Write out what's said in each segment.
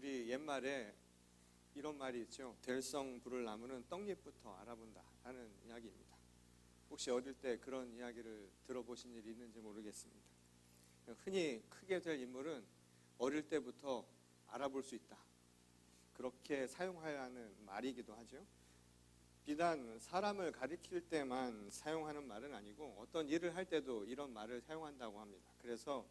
우리 옛말에 이런 말이 있죠. 될성 부를 나무는 떡잎부터 알아본다 라는 이야기입니다. 혹시 어릴 때 그런 이야기를 들어보신 일이 있는지 모르겠습니다. 흔히 크게 될 인물은 어릴 때부터 알아볼 수 있다, 그렇게 사용하는 말이기도 하죠. 비단 사람을 가리킬 때만 사용하는 말은 아니고 어떤 일을 할 때도 이런 말을 사용한다고 합니다. 그래서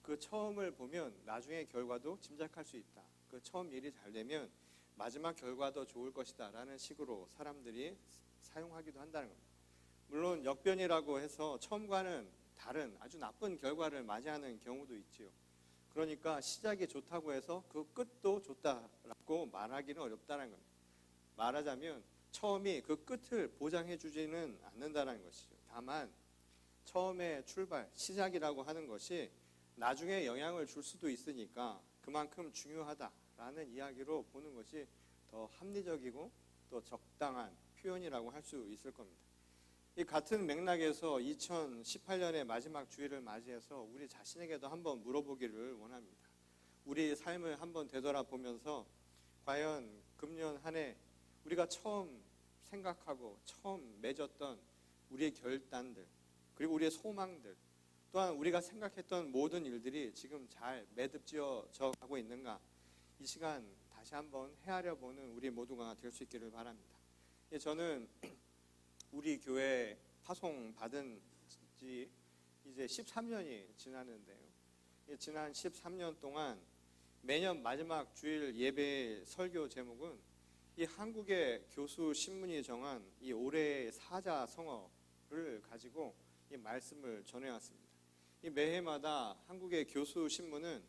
그 처음을 보면 나중의 결과도 짐작할 수 있다, 그 처음 일이 잘 되면 마지막 결과도 좋을 것이다 라는 식으로 사람들이 사용하기도 한다는 겁니다. 물론 역변이라고 해서 처음과는 다른 아주 나쁜 결과를 맞이하는 경우도 있지요. 그러니까 시작이 좋다고 해서 그 끝도 좋다라고 말하기는 어렵다는 겁니다. 말하자면 처음이 그 끝을 보장해 주지는 않는다는 것이죠. 다만 처음의 출발, 시작이라고 하는 것이 나중에 영향을 줄 수도 있으니까 그만큼 중요하다라는 이야기로 보는 것이 더 합리적이고 또 적당한 표현이라고 할 수 있을 겁니다. 이 같은 맥락에서 2018년의 마지막 주일을 맞이해서 우리 자신에게도 한번 물어보기를 원합니다. 우리 삶을 한번 되돌아보면서 과연 금년 한 해 우리가 처음 생각하고 처음 맺었던 우리의 결단들, 그리고 우리의 소망들, 또한 우리가 생각했던 모든 일들이 지금 잘 매듭지어져 가고 있는가, 이 시간 다시 한번 헤아려 보는 우리 모두가 될 수 있기를 바랍니다. 저는 우리 교회 파송 받은 지 이제 13년이 지났는데요. 지난 13년 동안 매년 마지막 주일 예배의 설교 제목은 이 한국의 교수 신문이 정한 이 올해의 사자성어를 가지고 이 말씀을 전해왔습니다. 이 매해마다 한국의 교수 신문은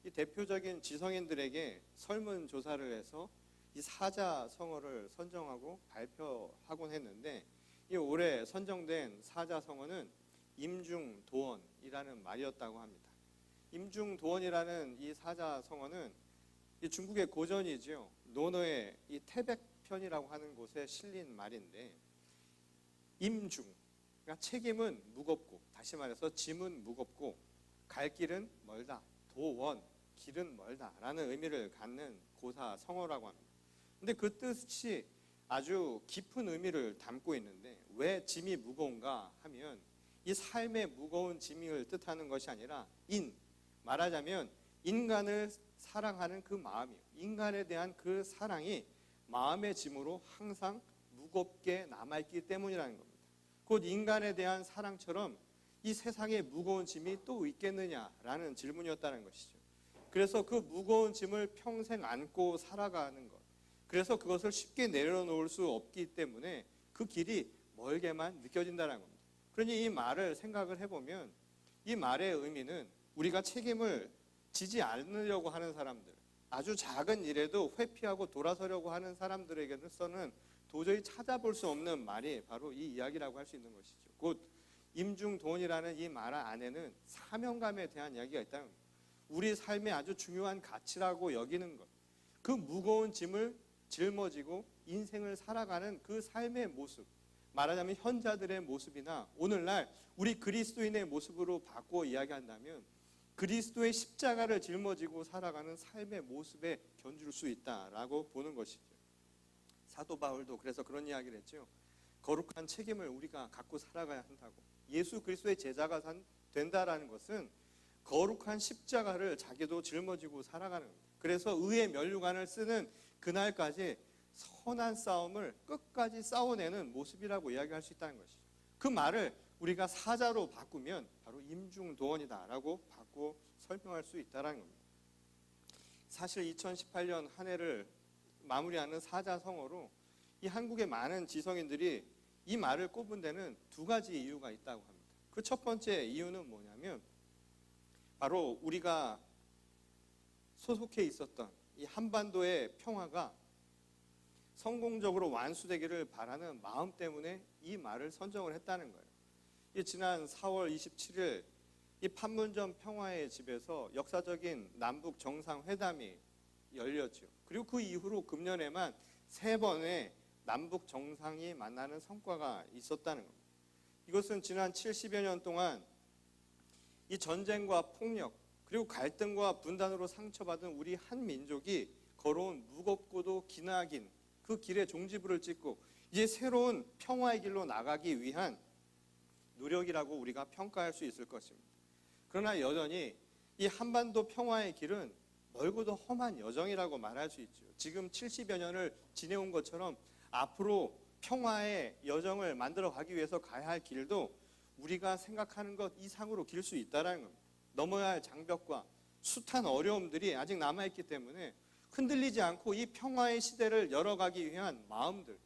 이 대표적인 지성인들에게 설문조사를 해서 이 사자성어를 선정하고 발표하곤 했는데, 이 올해 선정된 사자성어는 임중도원이라는 말이었다고 합니다. 임중도원이라는 이 사자성어는 이 중국의 고전이지요. 논어의 이 태백편이라고 하는 곳에 실린 말인데, 임중, 그러니까 책임은 무겁고, 다시 말해서 짐은 무겁고 갈 길은 멀다, 도원, 길은 멀다 라는 의미를 갖는 고사성어라고 합니다. 근데 그 뜻이 아주 깊은 의미를 담고 있는데, 왜 짐이 무거운가 하면 이 삶의 무거운 짐을 뜻하는 것이 아니라 말하자면 인간을 사랑하는 그 마음이요, 인간에 대한 그 사랑이 마음의 짐으로 항상 무겁게 남아있기 때문이라는 겁니다. 곧 인간에 대한 사랑처럼 이 세상에 무거운 짐이 또 있겠느냐라는 질문이었다는 것이죠. 그래서 그 무거운 짐을 평생 안고 살아가는 것, 그래서 그것을 쉽게 내려놓을 수 없기 때문에 그 길이 멀게만 느껴진다는 겁니다. 그러니 이 말을 생각을 해보면 이 말의 의미는 우리가 책임을 지지 않으려고 하는 사람들, 아주 작은 일에도 회피하고 돌아서려고 하는 사람들에게서는 도저히 찾아볼 수 없는 말이 바로 이 이야기라고 할 수 있는 것이죠. 곧 임중도원이라는 이 말 안에는 사명감에 대한 이야기가 있다는 겁니다. 우리 삶의 아주 중요한 가치라고 여기는 것, 그 무거운 짐을 짊어지고 인생을 살아가는 그 삶의 모습, 말하자면 현자들의 모습이나 오늘날 우리 그리스도인의 모습으로 바꾸어 이야기한다면 그리스도의 십자가를 짊어지고 살아가는 삶의 모습에 견줄 수 있다라고 보는 것이죠. 사도 바울도 그래서 그런 이야기를 했죠. 거룩한 책임을 우리가 갖고 살아가야 한다고. 예수 그리스도의 제자가 된다라는 것은 거룩한 십자가를 자기도 짊어지고 살아가는 겁니다. 그래서 의의 면류관을 쓰는 그날까지 선한 싸움을 끝까지 싸워내는 모습이라고 이야기할 수 있다는 것이죠. 그 말을 우리가 사자로 바꾸면 바로 임중도원이다라고 바꾸어 설명할 수 있다는 겁니다. 사실 2018년 한 해를 마무리하는 사자성어로 이 한국의 많은 지성인들이 이 말을 꼽은 데는 두 가지 이유가 있다고 합니다. 그 첫 번째 이유는 뭐냐면 바로 우리가 소속해 있었던 이 한반도의 평화가 성공적으로 완수되기를 바라는 마음 때문에 이 말을 선정을 했다는 거예요. 지난 4월 27일 이 판문점 평화의 집에서 역사적인 남북 정상회담이 열렸죠. 그리고 그 이후로 금년에만 3번의 남북 정상이 만나는 성과가 있었다는 겁니다. 이것은 지난 70여 년 동안 이 전쟁과 폭력, 그리고 갈등과 분단으로 상처받은 우리 한 민족이 걸어온 무겁고도 기나긴 그 길에 종지부를 찍고 이제 새로운 평화의 길로 나가기 위한 노력이라고 우리가 평가할 수 있을 것입니다. 그러나 여전히 이 한반도 평화의 길은 멀고도 험한 여정이라고 말할 수 있죠. 지금 70여 년을 지내온 것처럼 앞으로 평화의 여정을 만들어 가기 위해서 가야 할 길도 우리가 생각하는 것 이상으로 길 수 있다는 겁니다. 넘어야 할 장벽과 숱한 어려움들이 아직 남아있기 때문에 흔들리지 않고 이 평화의 시대를 열어가기 위한 마음들,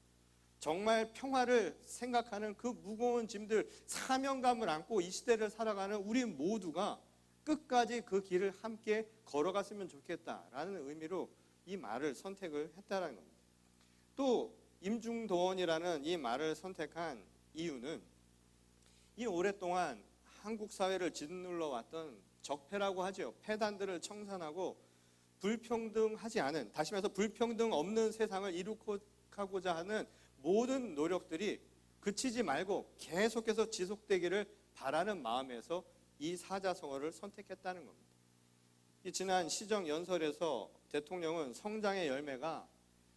정말 평화를 생각하는 그 무거운 짐들, 사명감을 안고 이 시대를 살아가는 우리 모두가 끝까지 그 길을 함께 걸어갔으면 좋겠다라는 의미로 이 말을 선택을 했다는 겁니다. 또 임중도원이라는 이 말을 선택한 이유는 이 오랫동안 한국 사회를 짓눌러 왔던 적폐라고 하죠. 폐단들을 청산하고 불평등하지 않은, 다시 말해서 불평등 없는 세상을 이룩하고자 하는 모든 노력들이 그치지 말고 계속해서 지속되기를 바라는 마음에서 이 사자성어를 선택했다는 겁니다. 이 지난 시정연설에서 대통령은 성장의 열매가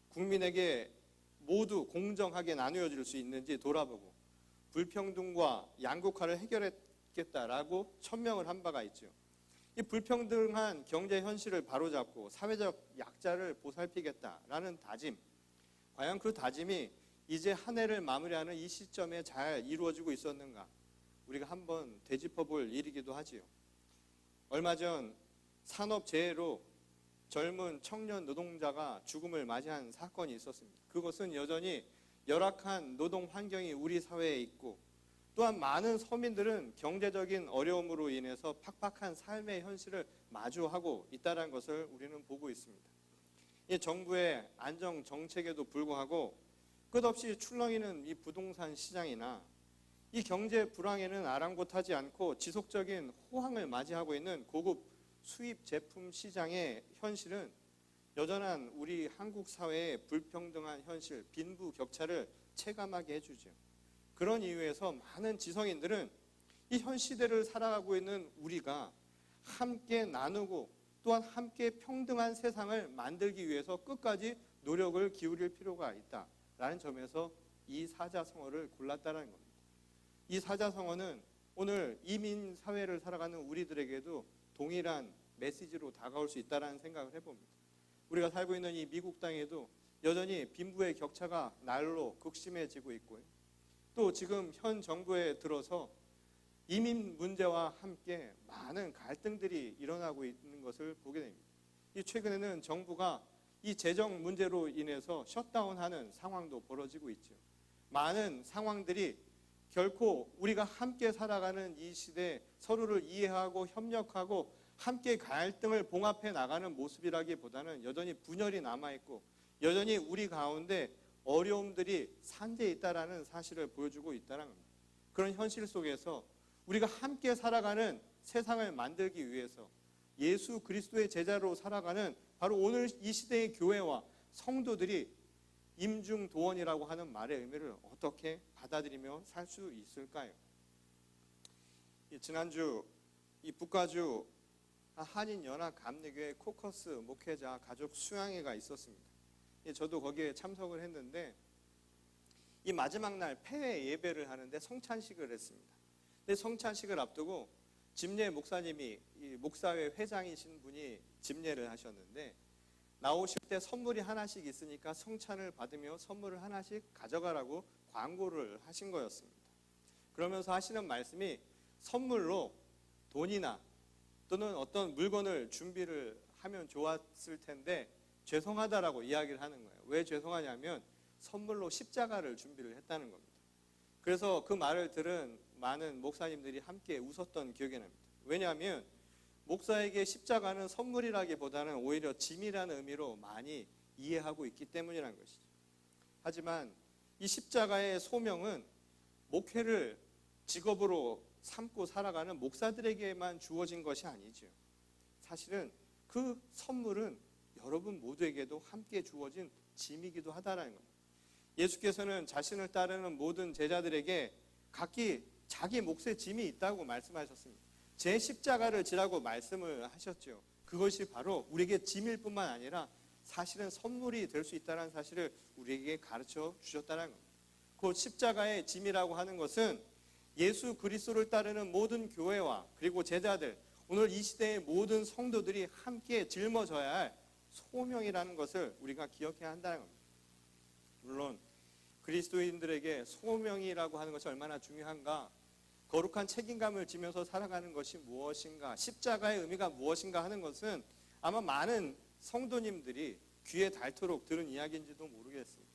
국민에게 모두 공정하게 나누어질 수 있는지 돌아보고 불평등과 양극화를 해결했겠다라고 천명을 한 바가 있죠. 이 불평등한 경제 현실을 바로잡고 사회적 약자를 보살피겠다라는 다짐, 과연 그 다짐이 이제 한 해를 마무리하는 이 시점에 잘 이루어지고 있었는가, 우리가 한번 되짚어볼 일이기도 하지요. 얼마 전 산업재해로 젊은 청년 노동자가 죽음을 맞이한 사건이 있었습니다. 그것은 여전히 열악한 노동 환경이 우리 사회에 있고, 또한 많은 서민들은 경제적인 어려움으로 인해서 팍팍한 삶의 현실을 마주하고 있다는 것을 우리는 보고 있습니다. 이 정부의 안정 정책에도 불구하고 끝없이 출렁이는 이 부동산 시장이나 이 경제 불황에는 아랑곳하지 않고 지속적인 호황을 맞이하고 있는 고급 수입 제품 시장의 현실은 여전한 우리 한국 사회의 불평등한 현실, 빈부격차를 체감하게 해주죠. 그런 이유에서 많은 지성인들은 이 현 시대를 살아가고 있는 우리가 함께 나누고 또한 함께 평등한 세상을 만들기 위해서 끝까지 노력을 기울일 필요가 있다라는 점에서 이 사자성어를 골랐다는 겁니다. 이 사자성어는 오늘 이민 사회를 살아가는 우리들에게도 동일한 메시지로 다가올 수 있다는 생각을 해봅니다. 우리가 살고 있는 이 미국 땅에도 여전히 빈부의 격차가 날로 극심해지고 있고요. 또 지금 현 정부에 들어서 이민 문제와 함께 많은 갈등들이 일어나고 있는 것을 보게 됩니다. 이 최근에는 정부가 이 재정 문제로 인해서 셧다운하는 상황도 벌어지고 있죠. 많은 상황들이 결코 우리가 함께 살아가는 이 시대에 서로를 이해하고 협력하고 함께 갈등을 봉합해 나가는 모습이라기보다는 여전히 분열이 남아있고 여전히 우리 가운데 어려움들이 산재해 있다는 사실을 보여주고 있다는 겁니다. 그런 현실 속에서 우리가 함께 살아가는 세상을 만들기 위해서 예수 그리스도의 제자로 살아가는 바로 오늘 이 시대의 교회와 성도들이 임중도원이라고 하는 말의 의미를 어떻게 받아들이며 살 수 있을까요? 지난주 이 북가주 한인연합감리교회 코커스 목회자 가족 수양회가 있었습니다. 저도 거기에 참석을 했는데 이 마지막 날 폐회 예배를 하는데 성찬식을 했습니다. 근데 성찬식을 앞두고 집례 목사님이 이 목사회 회장이신 분이 집례를 하셨는데 나오실 때 선물이 하나씩 있으니까 성찬을 받으며 선물을 하나씩 가져가라고 광고를 하신 거였습니다. 그러면서 하시는 말씀이 선물로 돈이나 또는 어떤 물건을 준비를 하면 좋았을 텐데 죄송하다라고 이야기를 하는 거예요. 왜 죄송하냐면 선물로 십자가를 준비를 했다는 겁니다. 그래서 그 말을 들은 많은 목사님들이 함께 웃었던 기억이 납니다. 왜냐하면 목사에게 십자가는 선물이라기보다는 오히려 짐이라는 의미로 많이 이해하고 있기 때문이라는 것이죠. 하지만 이 십자가의 소명은 목회를 직업으로 삼고 살아가는 목사들에게만 주어진 것이 아니죠. 사실은 그 선물은 여러분 모두에게도 함께 주어진 짐이기도 하다라는 겁니다. 예수께서는 자신을 따르는 모든 제자들에게 각기 자기 몫의 짐이 있다고 말씀하셨습니다. 제 십자가를 지라고 말씀을 하셨죠. 그것이 바로 우리에게 짐일 뿐만 아니라 사실은 선물이 될 수 있다는 사실을 우리에게 가르쳐 주셨다는 겁니다. 그 십자가의 짐이라고 하는 것은 예수 그리스도를 따르는 모든 교회와 그리고 제자들, 오늘 이 시대의 모든 성도들이 함께 짊어져야 할 소명이라는 것을 우리가 기억해야 한다는 겁니다. 물론 그리스도인들에게 소명이라고 하는 것이 얼마나 중요한가, 거룩한 책임감을 지면서 살아가는 것이 무엇인가, 십자가의 의미가 무엇인가 하는 것은 아마 많은 성도님들이 귀에 닳도록 들은 이야기인지도 모르겠습니다.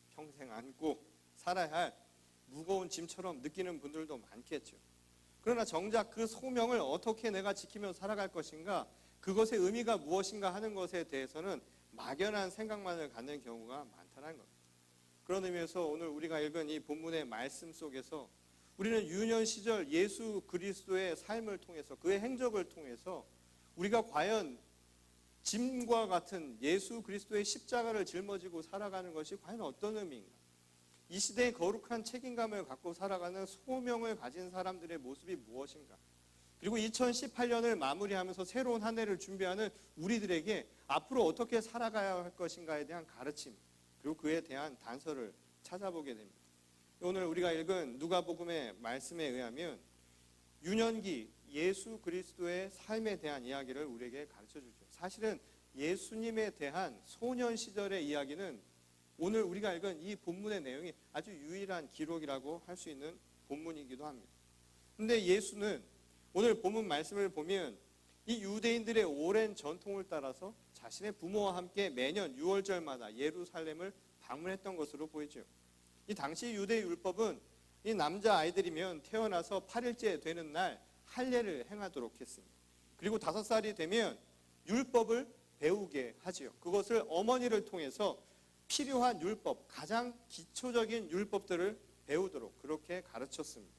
평생 안고 살아야 할 무거운 짐처럼 느끼는 분들도 많겠죠. 그러나 정작 그 소명을 어떻게 내가 지키면서 살아갈 것인가, 그것의 의미가 무엇인가 하는 것에 대해서는 막연한 생각만을 갖는 경우가 많다는 겁니다. 그런 의미에서 오늘 우리가 읽은 이 본문의 말씀 속에서 우리는 유년 시절 예수 그리스도의 삶을 통해서, 그의 행적을 통해서 우리가 과연 짐과 같은 예수 그리스도의 십자가를 짊어지고 살아가는 것이 과연 어떤 의미인가, 이 시대의 거룩한 책임감을 갖고 살아가는 소명을 가진 사람들의 모습이 무엇인가, 그리고 2018년을 마무리하면서 새로운 한 해를 준비하는 우리들에게 앞으로 어떻게 살아가야 할 것인가에 대한 가르침, 그리고 그에 대한 단서를 찾아보게 됩니다. 오늘 우리가 읽은 누가복음의 말씀에 의하면 유년기 예수 그리스도의 삶에 대한 이야기를 우리에게 가르쳐주죠. 사실은 예수님에 대한 소년 시절의 이야기는 오늘 우리가 읽은 이 본문의 내용이 아주 유일한 기록이라고 할 수 있는 본문이기도 합니다. 그런데 예수는 오늘 본문 말씀을 보면 이 유대인들의 오랜 전통을 따라서 자신의 부모와 함께 매년 6월절마다 예루살렘을 방문했던 것으로 보이죠. 이 당시 유대 율법은 이 남자아이들이면 태어나서 8일째 되는 날 할례를 행하도록 했습니다. 그리고 5살이 되면 율법을 배우게 하지요. 그것을 어머니를 통해서 필요한 율법, 가장 기초적인 율법들을 배우도록 그렇게 가르쳤습니다.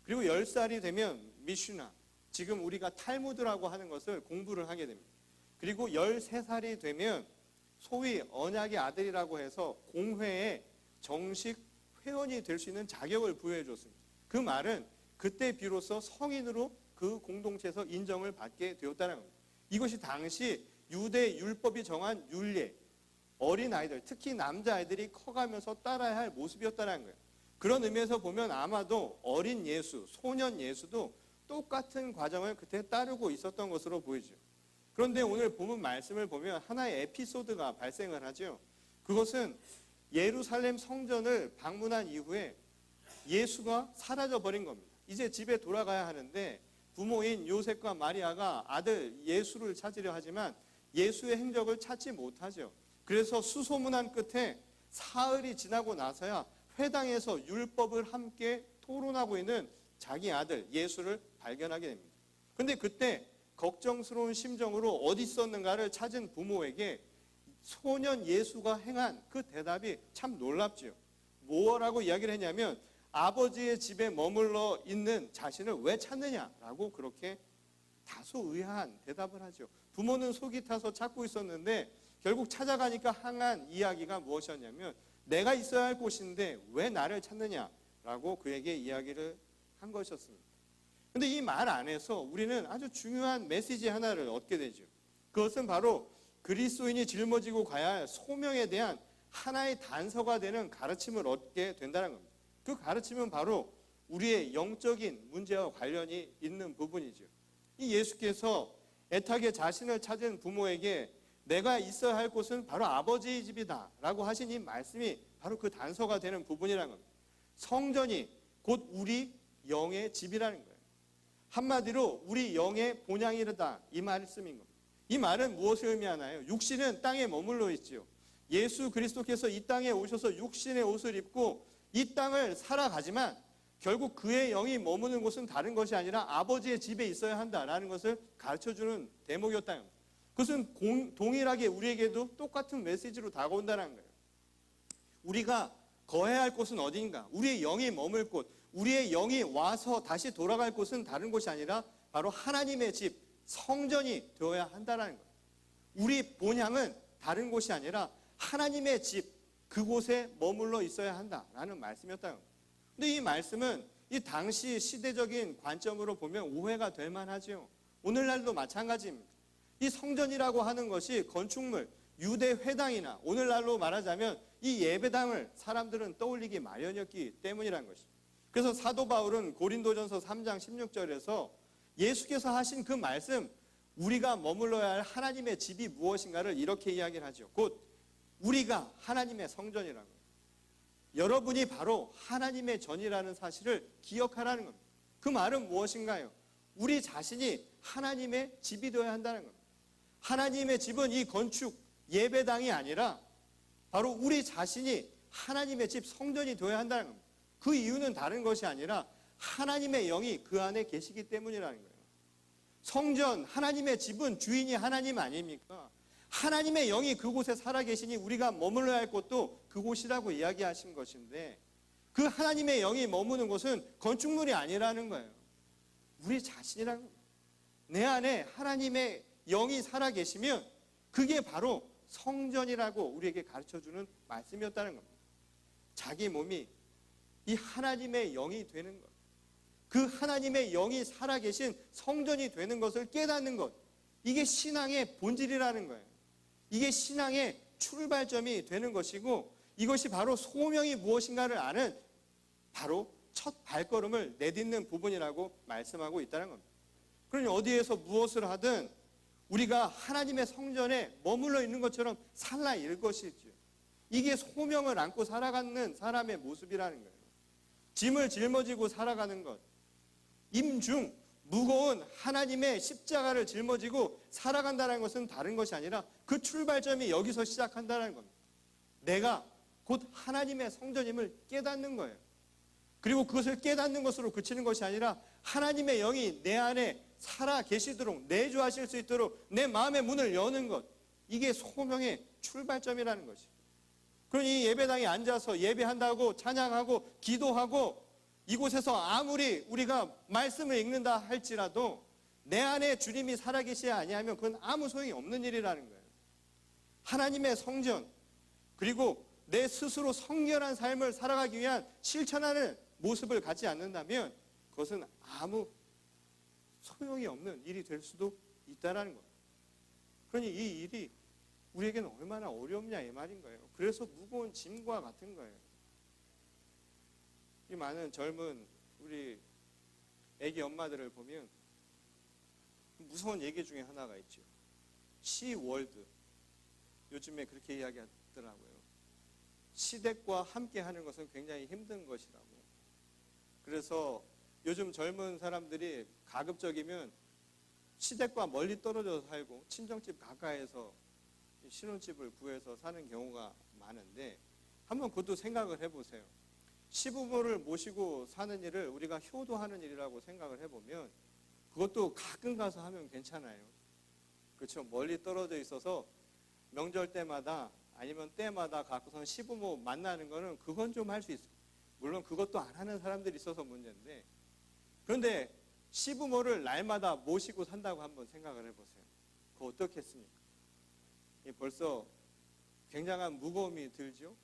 그리고 10살이 되면 미슈나, 지금 우리가 탈무드라고 하는 것을 공부를 하게 됩니다. 그리고 13살이 되면 소위 언약의 아들이라고 해서 공회의 정식 회원이 될 수 있는 자격을 부여해 줬습니다. 그 말은 그때 비로소 성인으로 그 공동체에서 인정을 받게 되었다는 겁니다. 이것이 당시 유대 율법이 정한 율례, 어린 아이들, 특히 남자아이들이 커가면서 따라야 할 모습이었다는 거예요. 그런 의미에서 보면 아마도 어린 예수, 소년 예수도 똑같은 과정을 그때 따르고 있었던 것으로 보이죠. 그런데 오늘 본문 말씀을 보면 하나의 에피소드가 발생을 하죠. 그것은 예루살렘 성전을 방문한 이후에 예수가 사라져 버린 겁니다. 이제 집에 돌아가야 하는데 부모인 요셉과 마리아가 아들 예수를 찾으려 하지만 예수의 행적을 찾지 못하죠. 그래서 수소문한 끝에 사흘이 지나고 나서야 회당에서 율법을 함께 토론하고 있는 자기 아들 예수를 발견하게 됩니다. 그런데 그때 걱정스러운 심정으로 어디 있었는가를 찾은 부모에게 소년 예수가 행한 그 대답이 참 놀랍지요. 뭐라고 이야기를 했냐면 아버지의 집에 머물러 있는 자신을 왜 찾느냐라고 그렇게 다소 의아한 대답을 하죠. 부모는 속이 타서 찾고 있었는데 결국 찾아가니까 항한 이야기가 무엇이었냐면 내가 있어야 할 곳인데 왜 나를 찾느냐라고 그에게 이야기를 한 것이었습니다. 그런데 이 말 안에서 우리는 아주 중요한 메시지 하나를 얻게 되죠. 그것은 바로 그리스도인이 짊어지고 가야 할 소명에 대한 하나의 단서가 되는 가르침을 얻게 된다는 겁니다. 그 가르침은 바로 우리의 영적인 문제와 관련이 있는 부분이죠. 이 예수께서 애타게 자신을 찾은 부모에게 내가 있어야 할 곳은 바로 아버지의 집이다 라고 하신 이 말씀이 바로 그 단서가 되는 부분이라는 겁니다. 성전이 곧 우리 영의 집이라는 거예요. 한마디로 우리 영의 본향이다 이 말씀인 겁니다. 이 말은 무엇을 의미하나요? 육신은 땅에 머물러 있지요. 예수 그리스도께서 이 땅에 오셔서 육신의 옷을 입고 이 땅을 살아가지만 결국 그의 영이 머무는 곳은 다른 것이 아니라 아버지의 집에 있어야 한다라는 것을 가르쳐주는 대목이었다는 겁니다. 그것은 동일하게 우리에게도 똑같은 메시지로 다가온다는 거예요. 우리가 거해야 할 곳은 어디인가? 우리의 영이 머물 곳, 우리의 영이 와서 다시 돌아갈 곳은 다른 곳이 아니라 바로 하나님의 집, 성전이 되어야 한다는 거예요. 우리 본향은 다른 곳이 아니라 하나님의 집, 그곳에 머물러 있어야 한다라는 말씀이었다는 겁니다. 근데 이 말씀은 이 당시 시대적인 관점으로 보면 오해가 될 만하죠. 오늘날도 마찬가지입니다. 이 성전이라고 하는 것이 건축물, 유대 회당이나 오늘날로 말하자면 이 예배당을 사람들은 떠올리기 마련이었기 때문이라는 것입니다. 그래서 사도 바울은 고린도전서 3장 16절에서 예수께서 하신 그 말씀, 우리가 머물러야 할 하나님의 집이 무엇인가를 이렇게 이야기를 하죠. 곧 우리가 하나님의 성전이라는 거예요. 여러분이 바로 하나님의 전이라는 사실을 기억하라는 겁니다. 그 말은 무엇인가요? 우리 자신이 하나님의 집이 되어야 한다는 겁니다. 하나님의 집은 이 건축 예배당이 아니라 바로 우리 자신이 하나님의 집 성전이 되어야 한다는 겁니다. 그 이유는 다른 것이 아니라 하나님의 영이 그 안에 계시기 때문이라는 거예요. 성전, 하나님의 집은 주인이 하나님 아닙니까? 하나님의 영이 그곳에 살아계시니 우리가 머물러야 할 곳도 그곳이라고 이야기하신 것인데, 그 하나님의 영이 머무는 곳은 건축물이 아니라는 거예요. 우리 자신이라는 거예요. 내 안에 하나님의 영이 살아계시면 그게 바로 성전이라고 우리에게 가르쳐주는 말씀이었다는 겁니다. 자기 몸이 이 하나님의 영이 되는 것, 그 하나님의 영이 살아계신 성전이 되는 것을 깨닫는 것, 이게 신앙의 본질이라는 거예요. 이게 신앙의 출발점이 되는 것이고, 이것이 바로 소명이 무엇인가를 아는 바로 첫 발걸음을 내딛는 부분이라고 말씀하고 있다는 겁니다. 그러니 어디에서 무엇을 하든 우리가 하나님의 성전에 머물러 있는 것처럼 살라 일 것이죠. 이게 소명을 안고 살아가는 사람의 모습이라는 거예요. 짐을 짊어지고 살아가는 것, 임중, 무거운 하나님의 십자가를 짊어지고 살아간다는 것은 다른 것이 아니라 그 출발점이 여기서 시작한다는 겁니다. 내가 곧 하나님의 성전임을 깨닫는 거예요. 그리고 그것을 깨닫는 것으로 그치는 것이 아니라 하나님의 영이 내 안에 살아 계시도록, 내주하실 수 있도록 내 마음의 문을 여는 것, 이게 소명의 출발점이라는 것이죠. 그러니 예배당에 앉아서 예배한다고 찬양하고 기도하고 이곳에서 아무리 우리가 말씀을 읽는다 할지라도 내 안에 주님이 살아계시지 아니하면 그건 아무 소용이 없는 일이라는 거예요. 하나님의 성전, 그리고 내 스스로 성결한 삶을 살아가기 위한 실천하는 모습을 갖지 않는다면 그것은 아무 소용이 없는 일이 될 수도 있다는 거예요. 그러니 이 일이 우리에게는 얼마나 어렵냐 이 말인 거예요. 그래서 무거운 짐과 같은 거예요. 이 많은 젊은 우리 애기 엄마들을 보면 무서운 얘기 중에 하나가 있죠. 시월드. 요즘에 그렇게 이야기하더라고요. 시댁과 함께 하는 것은 굉장히 힘든 것이라고. 그래서 요즘 젊은 사람들이 가급적이면 시댁과 멀리 떨어져서 살고 친정집 가까이에서 신혼집을 구해서 사는 경우가 많은데, 한번 그것도 생각을 해보세요. 시부모를 모시고 사는 일을 우리가 효도하는 일이라고 생각을 해보면 그것도 가끔 가서 하면 괜찮아요. 그렇죠? 멀리 떨어져 있어서 명절 때마다 아니면 때마다 갖고선 시부모 만나는 거는 그건 좀 할 수 있어요. 물론 그것도 안 하는 사람들이 있어서 문제인데, 그런데 시부모를 날마다 모시고 산다고 한번 생각을 해보세요. 그거 어떻겠습니까? 벌써 굉장한 무거움이 들죠.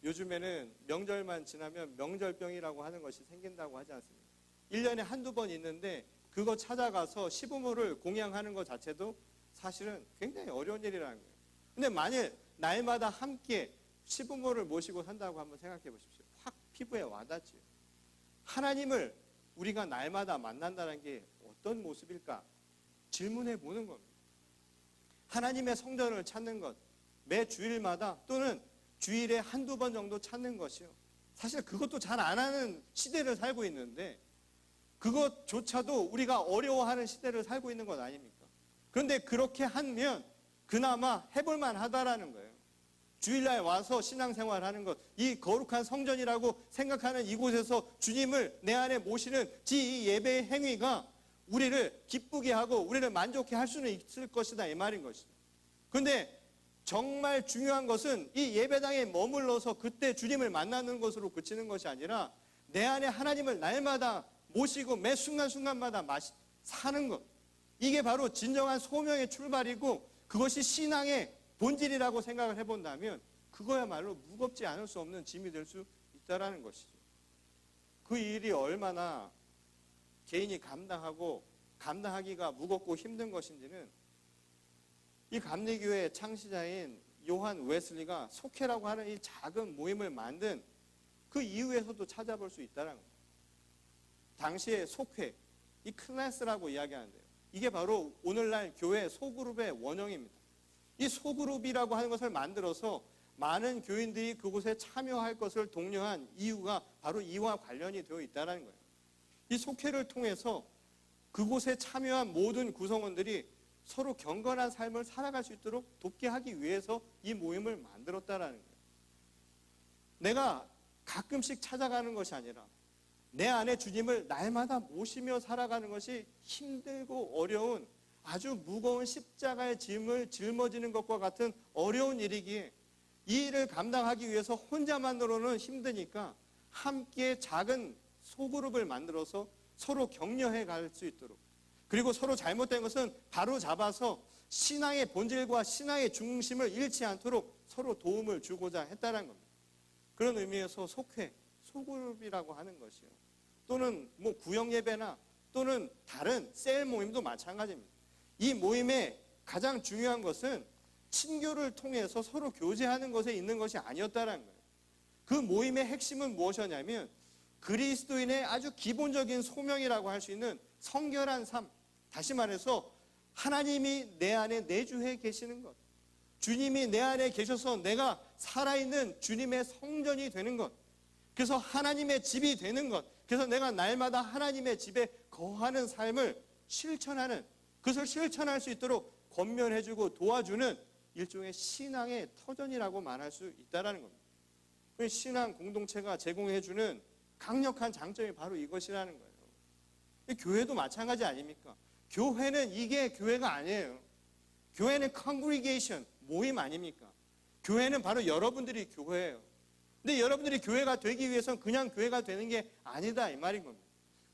요즘에는 명절만 지나면 명절병이라고 하는 것이 생긴다고 하지 않습니까? 1년에 한두 번 있는데 그거 찾아가서 시부모를 공양하는 것 자체도 사실은 굉장히 어려운 일이라는 거예요. 근데 만일 날마다 함께 시부모를 모시고 산다고 한번 생각해 보십시오. 확 피부에 와닿지요. 하나님을 우리가 날마다 만난다는 게 어떤 모습일까 질문해 보는 겁니다. 하나님의 성전을 찾는 것, 매 주일마다 또는 주일에 한두 번 정도 찾는 것이요. 사실 그것도 잘 안 하는 시대를 살고 있는데 그것조차도 우리가 어려워하는 시대를 살고 있는 것 아닙니까? 그런데 그렇게 하면 그나마 해볼만 하다라는 거예요. 주일날 와서 신앙생활하는 것, 이 거룩한 성전이라고 생각하는 이곳에서 주님을 내 안에 모시는 이 예배의 행위가 우리를 기쁘게 하고 우리를 만족해 할 수는 있을 것이다 이 말인 것이죠. 그런데 정말 중요한 것은 이 예배당에 머물러서 그때 주님을 만나는 것으로 그치는 것이 아니라 내 안에 하나님을 날마다 모시고 매 순간순간마다 사는 것, 이게 바로 진정한 소명의 출발이고 그것이 신앙의 본질이라고 생각을 해본다면 그거야말로 무겁지 않을 수 없는 짐이 될 수 있다는 것이죠. 그 일이 얼마나 개인이 감당하기가 무겁고 힘든 것인지는 이 감리교회 창시자인 요한 웨슬리가 속회라고 하는 이 작은 모임을 만든 그 이후에서도 찾아볼 수 있다는 겁니다. 당시에 속회, 이 클래스라고 이야기하는데요. 이게 바로 오늘날 교회 소그룹의 원형입니다. 이 소그룹이라고 하는 것을 만들어서 많은 교인들이 그곳에 참여할 것을 독려한 이유가 바로 이와 관련이 되어 있다는 거예요. 이 속회를 통해서 그곳에 참여한 모든 구성원들이 서로 경건한 삶을 살아갈 수 있도록 돕게 하기 위해서 이 모임을 만들었다는 거예요. 내가 가끔씩 찾아가는 것이 아니라 내 안에 주님을 날마다 모시며 살아가는 것이 힘들고 어려운 아주 무거운 십자가의 짐을 짊어지는 것과 같은 어려운 일이기에 이 일을 감당하기 위해서 혼자만으로는 힘드니까 함께 작은 소그룹을 만들어서 서로 격려해 갈 수 있도록, 그리고 서로 잘못된 것은 바로 잡아서 신앙의 본질과 신앙의 중심을 잃지 않도록 서로 도움을 주고자 했다는 겁니다. 그런 의미에서 속회, 소그룹이라고 하는 것이요. 또는 구역 예배나 또는 다른 셀 모임도 마찬가지입니다. 이 모임의 가장 중요한 것은 친교를 통해서 서로 교제하는 것에 있는 것이 아니었다는 거예요. 그 모임의 핵심은 무엇이었냐면 그리스도인의 아주 기본적인 소명이라고 할 수 있는 성결한 삶, 다시 말해서 하나님이 내 안에 내주해 계시는 것, 주님이 내 안에 계셔서 내가 살아있는 주님의 성전이 되는 것, 그래서 하나님의 집이 되는 것, 그래서 내가 날마다 하나님의 집에 거하는 삶을 실천하는, 그것을 실천할 수 있도록 권면해주고 도와주는 일종의 신앙의 터전이라고 말할 수 있다는 겁니다. 그 신앙 공동체가 제공해주는 강력한 장점이 바로 이것이라는 거예요. 교회도 마찬가지 아닙니까? 교회는 이게 교회가 아니에요. 교회는 congregation, 모임 아닙니까? 교회는 바로 여러분들이 교회예요. 근데 여러분들이 교회가 되기 위해서는 그냥 교회가 되는 게 아니다 이 말인 겁니다.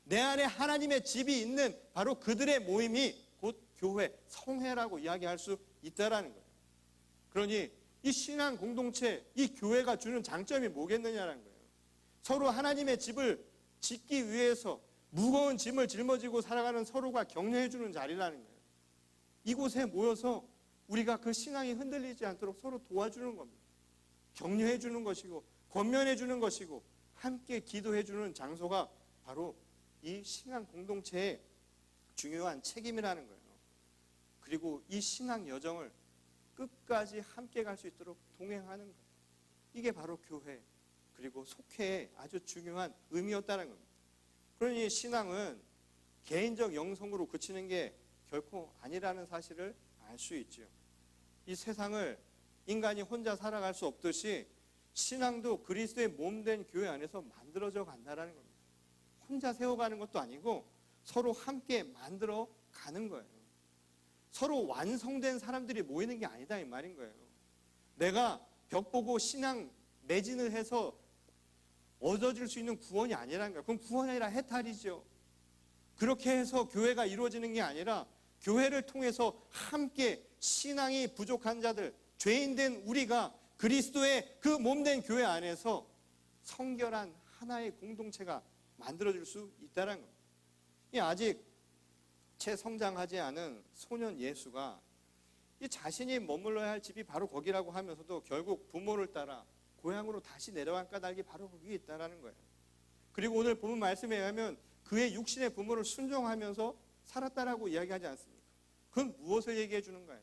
내 안에 하나님의 집이 있는 바로 그들의 모임이 곧 교회, 성회라고 이야기할 수 있다는 거예요. 그러니 이 신앙 공동체, 이 교회가 주는 장점이 뭐겠느냐는 거예요. 서로 하나님의 집을 짓기 위해서 무거운 짐을 짊어지고 살아가는 서로가 격려해 주는 자리라는 거예요. 이곳에 모여서 우리가 그 신앙이 흔들리지 않도록 서로 도와주는 겁니다. 격려해 주는 것이고 권면해 주는 것이고 함께 기도해 주는 장소가 바로 이 신앙 공동체의 중요한 책임이라는 거예요. 그리고 이 신앙 여정을 끝까지 함께 갈 수 있도록 동행하는 거예요. 이게 바로 교회 그리고 속회의 아주 중요한 의미였다는 겁니다. 그러니 신앙은 개인적 영성으로 그치는 게 결코 아니라는 사실을 알 수 있죠. 이 세상을 인간이 혼자 살아갈 수 없듯이 신앙도 그리스도의 몸된 교회 안에서 만들어져 간다는 겁니다. 혼자 세워가는 것도 아니고 서로 함께 만들어 가는 거예요. 서로 완성된 사람들이 모이는 게 아니다 이 말인 거예요. 내가 벽 보고 신앙 매진을 해서 얻어질 수 있는 구원이 아니라는 거예요. 그럼 구원이 아니라 해탈이죠. 그렇게 해서 교회가 이루어지는 게 아니라 교회를 통해서 함께 신앙이 부족한 자들, 죄인된 우리가 그리스도의 그 몸된 교회 안에서 성결한 하나의 공동체가 만들어질 수 있다는 겁니다. 아직 채 성장하지 않은 소년 예수가 이 자신이 머물러야 할 집이 바로 거기라고 하면서도 결국 부모를 따라 고향으로 다시 내려간 까닭이 바로 거기에 있다는 거예요. 그리고 오늘 본문 말씀에 의하면 그의 육신의 부모를 순종하면서 살았다라고 이야기하지 않습니까? 그건 무엇을 얘기해 주는 거예요?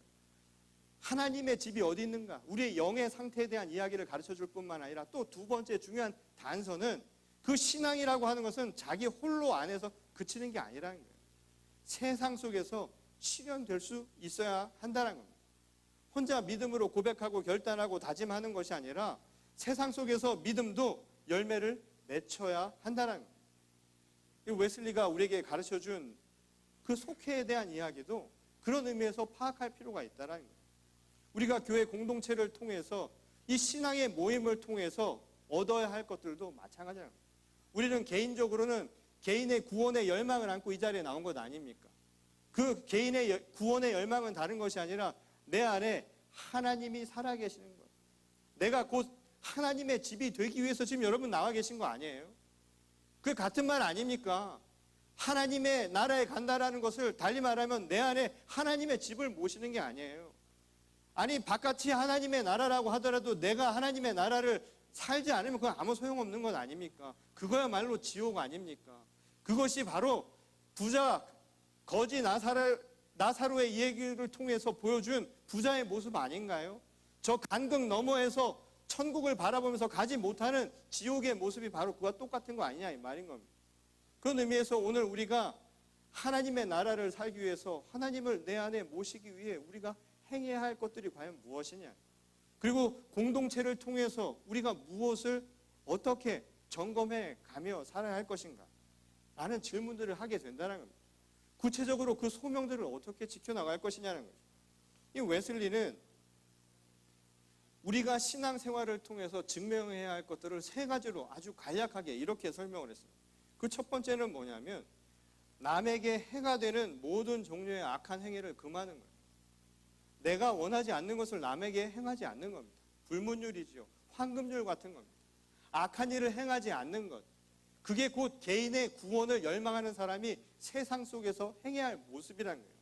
하나님의 집이 어디 있는가? 우리의 영의 상태에 대한 이야기를 가르쳐 줄 뿐만 아니라 또 두 번째 중요한 단서는 그 신앙이라고 하는 것은 자기 홀로 안에서 그치는 게 아니라는 거예요. 세상 속에서 실현될 수 있어야 한다는 겁니다. 혼자 믿음으로 고백하고 결단하고 다짐하는 것이 아니라 세상 속에서 믿음도 열매를 맺혀야 한다는 겁니다. 웨슬리가 우리에게 가르쳐준 그 속회에 대한 이야기도 그런 의미에서 파악할 필요가 있다는 거예요. 우리가 교회 공동체를 통해서 이 신앙의 모임을 통해서 얻어야 할 것들도 마찬가지라는 거예요. 우리는 개인적으로는 개인의 구원의 열망을 안고 이 자리에 나온 것 아닙니까? 그 개인의 구원의 열망은 다른 것이 아니라 내 안에 하나님이 살아계시는 거예요. 내가 곧 하나님의 집이 되기 위해서 지금 여러분 나와 계신 거 아니에요? 그게 같은 말 아닙니까? 하나님의 나라에 간다라는 것을 달리 말하면 내 안에 하나님의 집을 모시는 게 아니에요. 아니 바깥이 하나님의 나라라고 하더라도 내가 하나님의 나라를 살지 않으면 그건 아무 소용없는 것 아닙니까? 그거야말로 지옥 아닙니까? 그것이 바로 부자 거지 나사로의 얘기를 통해서 보여준 부자의 모습 아닌가요? 저 간극 너머에서 천국을 바라보면서 가지 못하는 지옥의 모습이 바로 그와 똑같은 거 아니냐 이 말인 겁니다. 그런 의미에서 오늘 우리가 하나님의 나라를 살기 위해서 하나님을 내 안에 모시기 위해 우리가 행해야 할 것들이 과연 무엇이냐, 그리고 공동체를 통해서 우리가 무엇을 어떻게 점검해 가며 살아야 할 것인가 라는 질문들을 하게 된다는 겁니다. 구체적으로 그 소명들을 어떻게 지켜나갈 것이냐는 거죠. 이 웨슬리는 우리가 신앙생활을 통해서 증명해야 할 것들을 세 가지로 아주 간략하게 이렇게 설명을 했습니다. 그 첫 번째는 뭐냐면 남에게 해가 되는 모든 종류의 악한 행위를 금하는 거예요. 내가 원하지 않는 것을 남에게 행하지 않는 겁니다. 불문율이죠. 황금률 같은 겁니다. 악한 일을 행하지 않는 것. 그게 곧 개인의 구원을 열망하는 사람이 세상 속에서 행해야 할 모습이라는 거예요.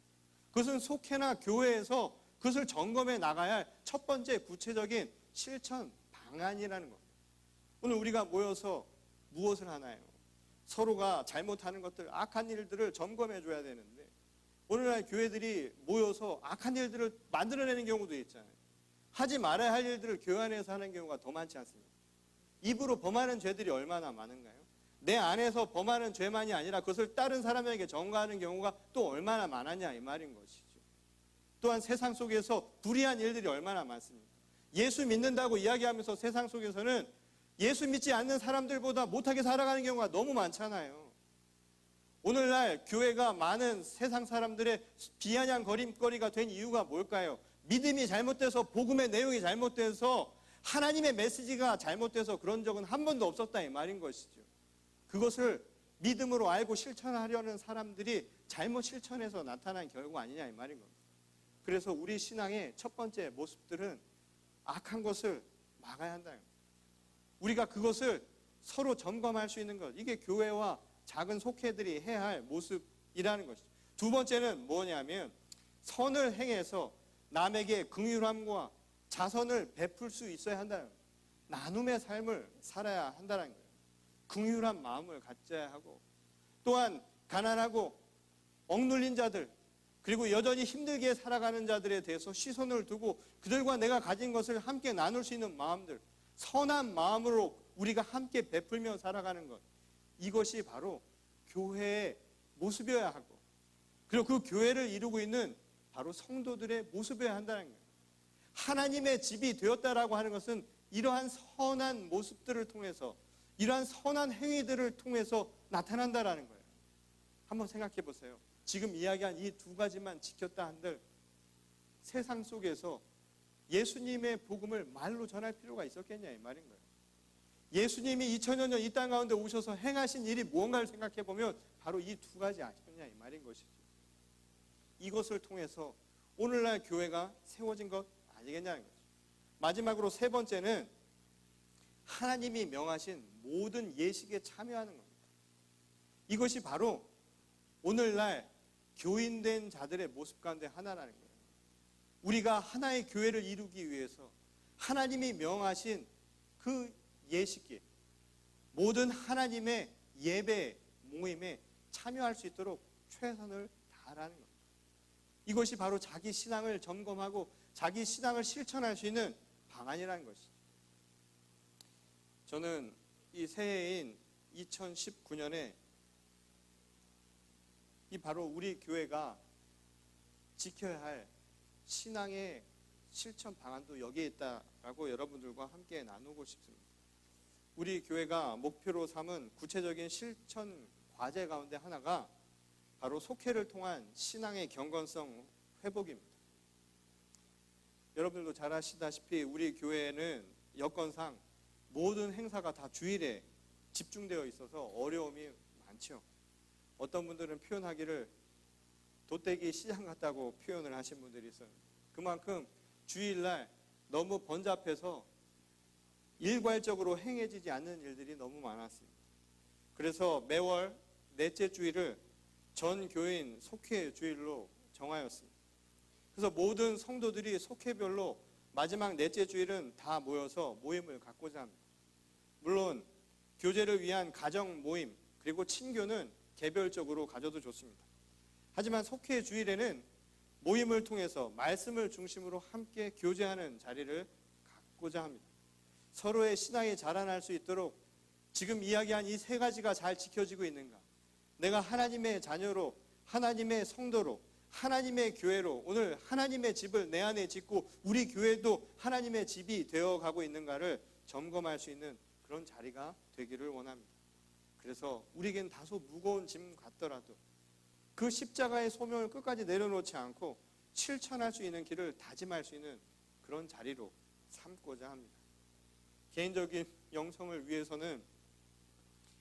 그것은 속회나 교회에서 그것을 점검해 나가야 할 첫 번째 구체적인 실천 방안이라는 겁니다. 오늘 우리가 모여서 무엇을 하나요? 서로가 잘못하는 것들, 악한 일들을 점검해 줘야 되는데 오늘날 교회들이 모여서 악한 일들을 만들어내는 경우도 있잖아요. 하지 말아야 할 일들을 교회 안에서 하는 경우가 더 많지 않습니까? 입으로 범하는 죄들이 얼마나 많은가요? 내 안에서 범하는 죄만이 아니라 그것을 다른 사람에게 전가하는 경우가 또 얼마나 많았냐 이 말인 것이죠. 또한 세상 속에서 불의한 일들이 얼마나 많습니까? 예수 믿는다고 이야기하면서 세상 속에서는 예수 믿지 않는 사람들보다 못하게 살아가는 경우가 너무 많잖아요. 오늘날 교회가 많은 세상 사람들의 비아냥거림거리가 된 이유가 뭘까요? 믿음이 잘못돼서 복음의 내용이 잘못돼서 하나님의 메시지가 잘못돼서 그런 적은 한 번도 없었다 이 말인 것이죠. 그것을 믿음으로 알고 실천하려는 사람들이 잘못 실천해서 나타난 결과 아니냐 이 말인 겁니다. 그래서 우리 신앙의 첫 번째 모습들은 악한 것을 막아야 한다는 겁니다. 우리가 그것을 서로 점검할 수 있는 것, 이게 교회와 작은 속회들이 해야 할 모습이라는 것이죠. 두 번째는 뭐냐면 선을 행해서 남에게 긍휼함과 자선을 베풀 수 있어야 한다는 거예요. 나눔의 삶을 살아야 한다는 거예요. 긍휼한 마음을 갖져야 하고, 또한 가난하고 억눌린 자들, 그리고 여전히 힘들게 살아가는 자들에 대해서 시선을 두고 그들과 내가 가진 것을 함께 나눌 수 있는 마음들, 선한 마음으로 우리가 함께 베풀며 살아가는 것, 이것이 바로 교회의 모습이어야 하고, 그리고 그 교회를 이루고 있는 바로 성도들의 모습이어야 한다는 거예요. 하나님의 집이 되었다라고 하는 것은 이러한 선한 모습들을 통해서, 이러한 선한 행위들을 통해서 나타난다라는 거예요. 한번 생각해 보세요. 지금 이야기한 이 두 가지만 지켰다 한들 세상 속에서 예수님의 복음을 말로 전할 필요가 있었겠냐 이 말인 거예요. 예수님이 2000여 년 이 땅 가운데 오셔서 행하신 일이 무언가를 생각해 보면 바로 이 두 가지 아니겠냐 이 말인 것이죠. 이것을 통해서 오늘날 교회가 세워진 것 아니겠냐는 거죠. 마지막으로 세 번째는 하나님이 명하신 모든 예식에 참여하는 겁니다. 이것이 바로 오늘날 교인된 자들의 모습 가운데 하나라는 거예요. 우리가 하나의 교회를 이루기 위해서 하나님이 명하신 그 예식기, 모든 하나님의 예배 모임에 참여할 수 있도록 최선을 다하라는 겁니다. 이것이 바로 자기 신앙을 점검하고 자기 신앙을 실천할 수 있는 방안이라는 것이죠. 저는 이 새해인 2019년에 이 바로 우리 교회가 지켜야 할 신앙의 실천 방안도 여기에 있다라고 여러분들과 함께 나누고 싶습니다. 우리 교회가 목표로 삼은 구체적인 실천 과제 가운데 하나가 바로 속회를 통한 신앙의 경건성 회복입니다. 여러분들도 잘 아시다시피 우리 교회는 여건상 모든 행사가 다 주일에 집중되어 있어서 어려움이 많죠. 어떤 분들은 표현하기를 돗대기 시장 같다고 표현을 하신 분들이 있어요. 그만큼 주일날 너무 번잡해서 일괄적으로 행해지지 않는 일들이 너무 많았습니다. 그래서 매월 넷째 주일을 전 교인 속회 주일로 정하였습니다. 그래서 모든 성도들이 속회별로 마지막 넷째 주일은 다 모여서 모임을 갖고자 합니다. 물론 교제를 위한 가정 모임 그리고 친교는 개별적으로 가져도 좋습니다. 하지만 속회 주일에는 모임을 통해서 말씀을 중심으로 함께 교제하는 자리를 갖고자 합니다. 서로의 신앙이 자라날 수 있도록 지금 이야기한 이 세 가지가 잘 지켜지고 있는가? 내가 하나님의 자녀로, 하나님의 성도로, 하나님의 교회로 오늘 하나님의 집을 내 안에 짓고 우리 교회도 하나님의 집이 되어가고 있는가를 점검할 수 있는 그런 자리가 되기를 원합니다. 그래서 우리에겐 다소 무거운 짐 같더라도 그 십자가의 소명을 끝까지 내려놓지 않고 실천할 수 있는 길을 다짐할 수 있는 그런 자리로 삼고자 합니다. 개인적인 영성을 위해서는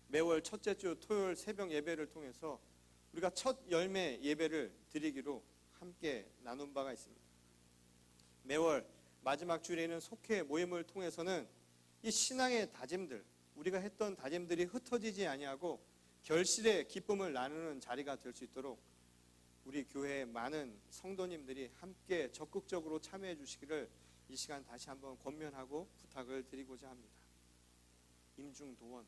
매월 첫째 주 토요일 새벽 예배를 통해서 우리가 첫 열매 예배를 드리기로 함께 나눈 바가 있습니다. 매월 마지막 주일에는 속회 모임을 통해서는 이 신앙의 다짐들, 우리가 했던 다짐들이 흩어지지 아니하고 결실의 기쁨을 나누는 자리가 될 수 있도록 우리 교회의 많은 성도님들이 함께 적극적으로 참여해 주시기를 이 시간 다시 한번 권면하고 부탁을 드리고자 합니다. 임중도원,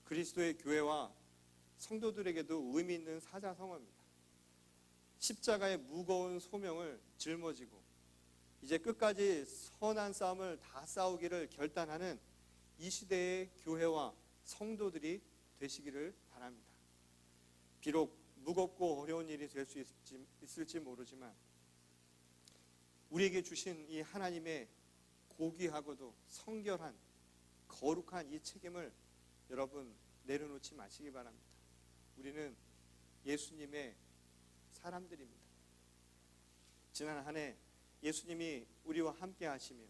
그리스도의 교회와 성도들에게도 의미 있는 사자성어입니다. 십자가의 무거운 소명을 짊어지고 이제 끝까지 선한 싸움을 다 싸우기를 결단하는 이 시대의 교회와 성도들이 되시기를 바랍니다. 비록 무겁고 어려운 일이 될 수 있을지 모르지만 우리에게 주신 이 하나님의 고귀하고도 성결한 거룩한 이 책임을 여러분 내려놓지 마시기 바랍니다. 우리는 예수님의 사람들입니다. 지난 한 해 예수님이 우리와 함께 하시며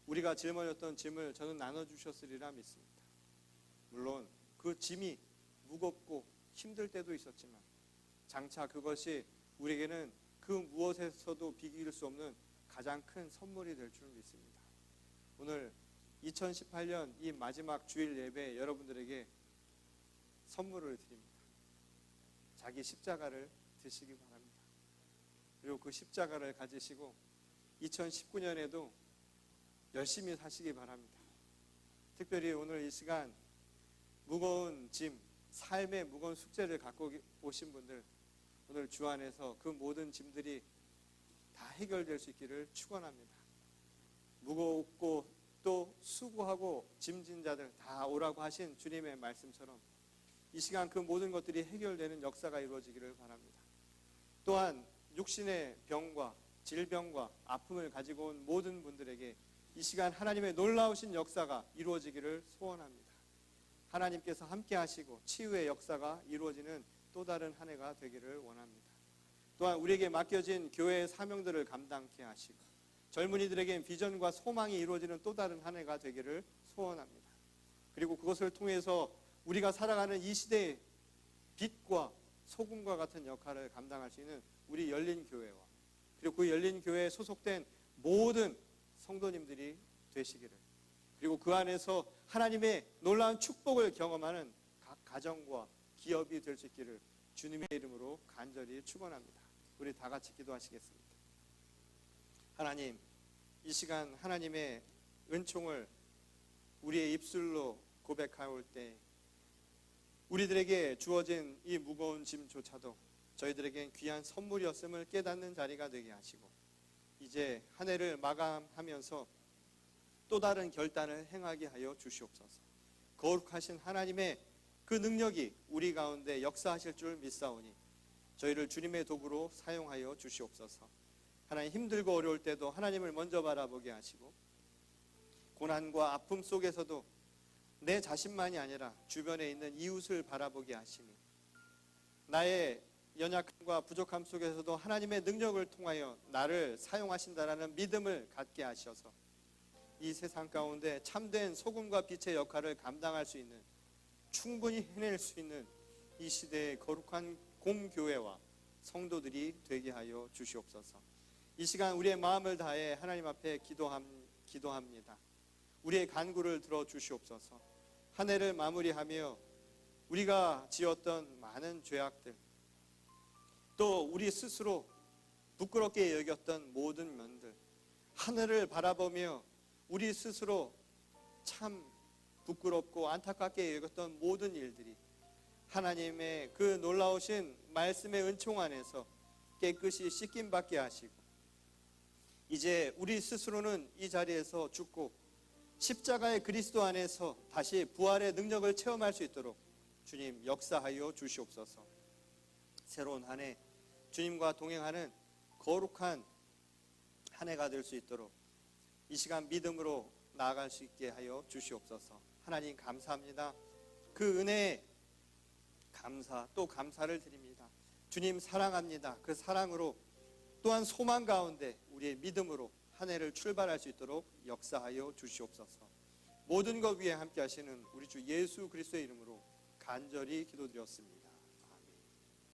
우리가 짊어졌던 짐을 저는 나눠주셨으리라 믿습니다. 물론 그 짐이 무겁고 힘들 때도 있었지만 장차 그것이 우리에게는 그 무엇에서도 비길 수 없는 가장 큰 선물이 될 줄 믿습니다. 오늘 2018년 이 마지막 주일 예배 여러분들에게 선물을 드립니다. 자기 십자가를 드시기 바랍니다. 그리고 그 십자가를 가지시고 2019년에도 열심히 사시기 바랍니다. 특별히 오늘 이 시간 무거운 짐, 삶의 무거운 숙제를 갖고 오신 분들 오늘 주 안에서 그 모든 짐들이 다 해결될 수 있기를 축원합니다. 무겁고 또 수고하고 짐진 자들 다 오라고 하신 주님의 말씀처럼 이 시간 그 모든 것들이 해결되는 역사가 이루어지기를 바랍니다. 또한 육신의 병과 질병과 아픔을 가지고 온 모든 분들에게 이 시간 하나님의 놀라우신 역사가 이루어지기를 소원합니다. 하나님께서 함께 하시고 치유의 역사가 이루어지는 또 다른 한 해가 되기를 원합니다. 또한 우리에게 맡겨진 교회의 사명들을 감당케 하시고 젊은이들에겐 비전과 소망이 이루어지는 또 다른 한 해가 되기를 소원합니다. 그리고 그것을 통해서 우리가 살아가는 이 시대의 빛과 소금과 같은 역할을 감당할 수 있는 우리 열린 교회와 그리고 그 열린 교회에 소속된 모든 성도님들이 되시기를, 그리고 그 안에서 하나님의 놀라운 축복을 경험하는 각 가정과 기업이 될 수 있기를 주님의 이름으로 간절히 축원합니다. 우리 다 같이 기도하시겠습니다. 하나님, 이 시간 하나님의 은총을 우리의 입술로 고백하올 때 우리들에게 주어진 이 무거운 짐조차도 저희들에겐 귀한 선물이었음을 깨닫는 자리가 되게 하시고 이제 한 해를 마감하면서 또 다른 결단을 행하게 하여 주시옵소서. 거룩하신 하나님의 그 능력이 우리 가운데 역사하실 줄 믿사오니 저희를 주님의 도구로 사용하여 주시옵소서. 하나님, 힘들고 어려울 때도 하나님을 먼저 바라보게 하시고 고난과 아픔 속에서도 내 자신만이 아니라 주변에 있는 이웃을 바라보게 하시니 나의 연약함과 부족함 속에서도 하나님의 능력을 통하여 나를 사용하신다라는 믿음을 갖게 하셔서 이 세상 가운데 참된 소금과 빛의 역할을 감당할 수 있는, 충분히 해낼 수 있는 이 시대의 거룩한 공교회와 성도들이 되게 하여 주시옵소서. 이 시간 우리의 마음을 다해 하나님 앞에 기도합니다. 우리의 간구를 들어 주시옵소서. 한 해를 마무리하며 우리가 지었던 많은 죄악들, 또 우리 스스로 부끄럽게 여겼던 모든 면들, 하늘을 바라보며 우리 스스로 참 부끄럽고 안타깝게 여겼던 모든 일들이 하나님의 그 놀라우신 말씀의 은총 안에서 깨끗이 씻김받게 하시고, 이제 우리 스스로는 이 자리에서 죽고 십자가의 그리스도 안에서 다시 부활의 능력을 체험할 수 있도록 주님 역사하여 주시옵소서. 새로운 한 해 주님과 동행하는 거룩한 한 해가 될 수 있도록 이 시간 믿음으로 나아갈 수 있게 하여 주시옵소서. 하나님 감사합니다. 그 은혜에 감사 또 감사를 드립니다. 주님 사랑합니다. 그 사랑으로 또한 소망 가운데 우리의 믿음으로 한 해를 출발할 수 있도록 역사하여 주시옵소서. 모든 것 위에 함께 하시는 우리 주 예수 그리스도의 이름으로 간절히 기도드렸습니다.